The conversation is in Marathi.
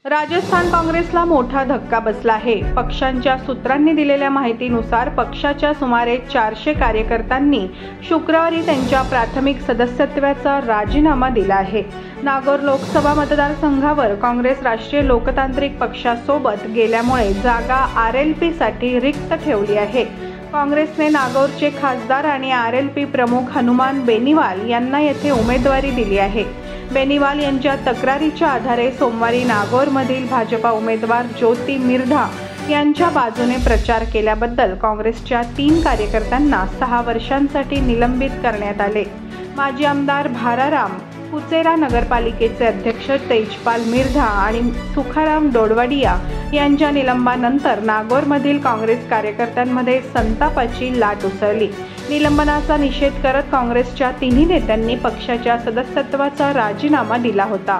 राजस्थान काँग्रेसला मोठा धक्का बसला आहे। पक्षांच्या सूत्रांनी दिलेल्या माहितीनुसार पक्षाच्या सुमारे 400 कार्यकर्त्यांनी शुक्रवारी त्यांच्या प्राथमिक सदस्यत्वाचा राजीनामा दिला आहे। नागौर लोकसभा मतदारसंघावर काँग्रेस राष्ट्रीय लोकतांत्रिक पक्षासोबत गेल्यामुळे जागा आरएलपी साठी रिक्त ठेवली आहे। काँग्रेसने नागौरचे खासदार आणि आरएलपी प्रमुख हनुमान बेनीवाल यांना येथे उमेदवारी दिली आहे। बेनीवाल यांच्या तक्रारीच्या आधारे सोमवारी नागौरमधील भाजपा उमेदवार ज्योती मिर्धा यांच्या बाजूने प्रचार केल्याबद्दल काँग्रेसच्या 3 कार्यकर्त्यांना 6 वर्षांसाठी निलंबित करण्यात आले। माजी आमदार भाराराम कुचेरा नगरपालिकेचे अध्यक्ष तेजपाल मिर्धा आणि सुखाराम डोडवाडिया यांच्या निलंबनानंतर नागौरमधील काँग्रेस कार्यकर्त्यांमध्ये संतापाची लाट उसळली। निलंबनाचा निषेध करत काँग्रेसच्या 3 नेत्यांनी पक्षाच्या सदस्यत्वाचा राजीनामा दिला होता।